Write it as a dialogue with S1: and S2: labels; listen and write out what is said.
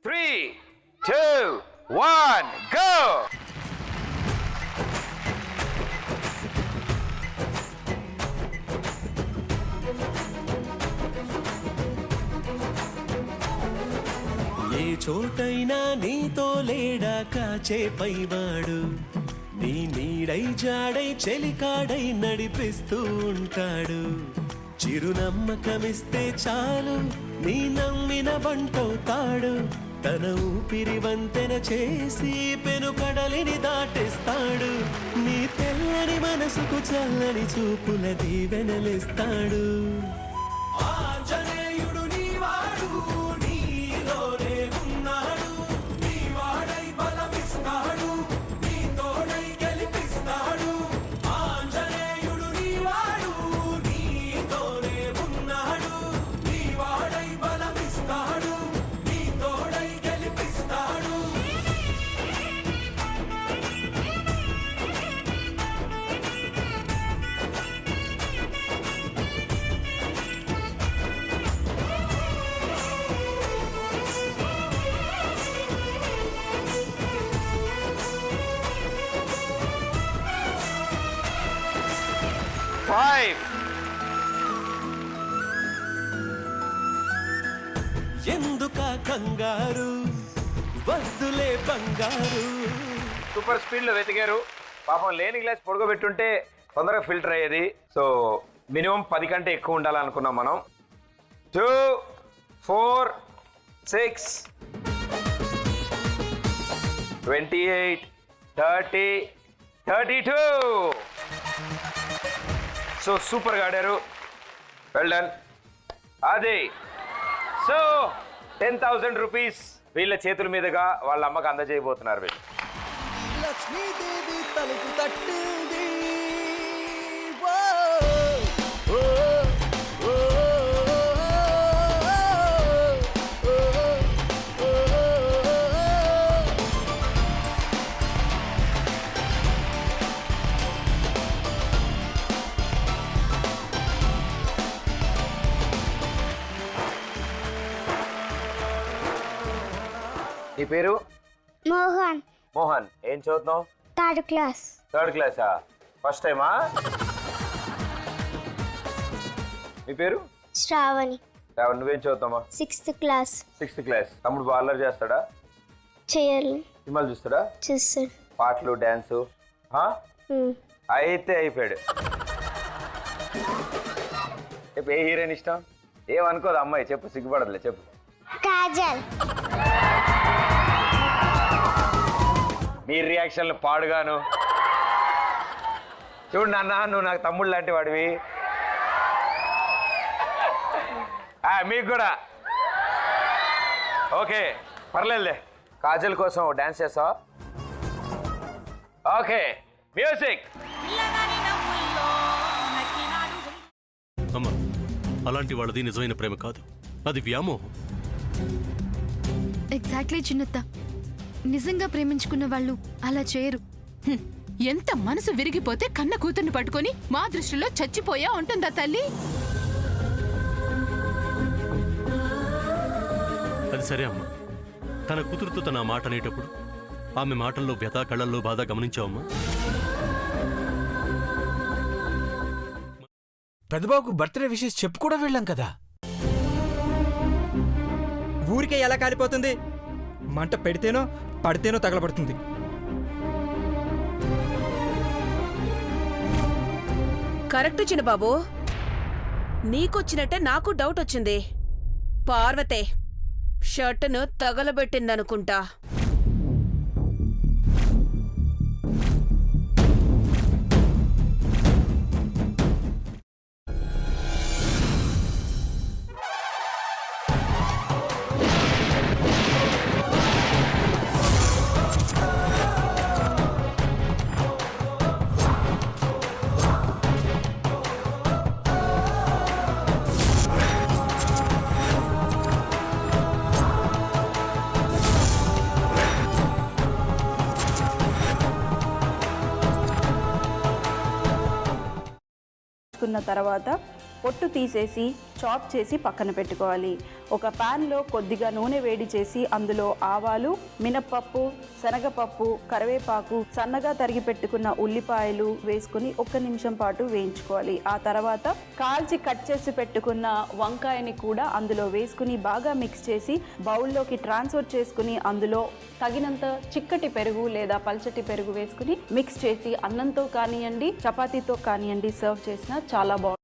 S1: 3, 2, 1, go!
S2: ఏ చోటైనా నీతో లేడా కాచే పైవాడు నీ నీడై జాడై చెలికాడై నడిపిస్తూ ఉంటాడు చిరునమ్మకమిస్తే చాలు నీ నమ్మిన బంటవుతాడు తన ఊపిరి వంతెన చేసి పెను కడలిని దాటిస్తాడు నీ తెల్లని మనసుకు చల్లని చూపుల దీవెనలిస్తాడు ఆంజనేయుడు నీవాడు నీలోనే ఉన్నాడు నీవాడై బలమిస్తాడు నీ తోడై గెలిపిస్తాడు ఆంజనేయుడు నీవాడు నీతోనే ఉన్నాడు నీవాడై బలమిస్తాడు నీ తోడై గెలిపిస్తాడు
S1: 5.
S2: ఎందుక కంగారు వద్దులే బంగారు
S1: సూపర్ స్పీడ్ లో వెతికారు. పాపం లేని గ్లాస్ పొడగబెట్టుంటే తొందరగా ఫిల్టర్ అయ్యేది. సో మినిమం 10 కంటే ఎక్కువ ఉండాలనుకున్నాం మనం. 2, 4, 6, 28, 30, 32. సో సూపర్గా ఆడారు. Well done. అది సో 10,000 రూపీస్ వీళ్ళ చేతుల మీదుగా వాళ్ళ అమ్మకు అందజేయబోతున్నారు వీళ్ళు.
S2: లక్ష్మీదేవి తలుపు తట్టింది
S1: నీ పేరు?
S3: మోహన్.
S1: మోహన్. ఏం చదువుతున్నావు?
S3: 3rd class.
S1: 3rd క్లాసా? ఫస్ట్ టైమా? మీ పేరు?
S3: శ్రావణి.
S1: నువ్వేం చదువుతామా?
S3: 6th class.
S1: 6th class. తమ్ముడు బాగా చేస్తాడా?
S3: చేయాలి.
S1: సినిమాలు చూస్తాడా?
S3: చూస్తాడు.
S1: పాటలు డాన్సు అయితే అయిపోయాడు. చెప్పు, ఏ హీరోయిన్ ఇష్టం? ఏమనుకోదు అమ్మాయి, చెప్పు, సిగ్గుపడదులే, చెప్పు.
S3: కాజల్.
S1: మీ రియాక్షన్లు పాడుగాను. చూడు నాన్న, నువ్వు నాకు తమ్ముడు లాంటి వాడివి. మీకు కూడా ఓకే, పర్లేదులే. కాజల్ కోసం డాన్స్ చేస్తావా? Okay, music.
S4: అమ్మా, అలాంటి వాళ్ళది నిజమైన ప్రేమ కాదు, అది వ్యామోహం.
S5: ఎగ్జాక్ట్లీ చిన్నత్త, నిజంగా ప్రేమించుకున్న వాళ్ళు అలా చేయరు.
S6: ఎంత మనసు విరిగిపోతే కన్న కూతుర్ని పట్టుకొని మా దృష్టిలో చచ్చిపోయా ఉంటుందా తల్లి?
S4: అది సరే అమ్మా, తన కూతురుతో తన మాట అనేటప్పుడు ఆమె మాటల్లో వ్యథ, కళ్ళల్లో బాధ గమనించావమ్మా?
S7: పెద్దబాబుకు బర్త్డే విషెస్ చెప్పు కూడా వెళ్ళాం కదా.
S8: ఊరికే ఎలా కాలిపోతుంది? మంట పెడితేనో పడితేనో తగలబడుతుంది.
S9: కరెక్ట్ చిన్నబాబు, నీకొచ్చినట్టే నాకు డౌట్ వచ్చింది. పార్వతే షర్టును తగలబెట్టిందనుకుంటా.
S10: తర్వాత పొట్టు తీసేసి చాప్ చేసి పక్కన పెట్టుకోవాలి. ఒక ప్యాన్లో కొద్దిగా నూనె వేడి చేసి అందులో ఆవాలు, మినప్పప్పు, శనగపప్పు, కరివేపాకు, సన్నగా తరిగి పెట్టుకున్న ఉల్లిపాయలు వేసుకుని 1 నిమిషం పాటు వేయించుకోవాలి. ఆ తర్వాత కాల్చి కట్ చేసి పెట్టుకున్న వంకాయని కూడా అందులో వేసుకుని బాగా మిక్స్ చేసి బౌల్లోకి ట్రాన్స్ఫర్ చేసుకుని అందులో తగినంత చిక్కటి పెరుగు లేదా పల్చటి పెరుగు వేసుకుని మిక్స్ చేసి అన్నంతో కానివ్వండి, చపాతీతో కానివ్వండి సర్వ్ చేసినా చాలా బాగుంటుంది.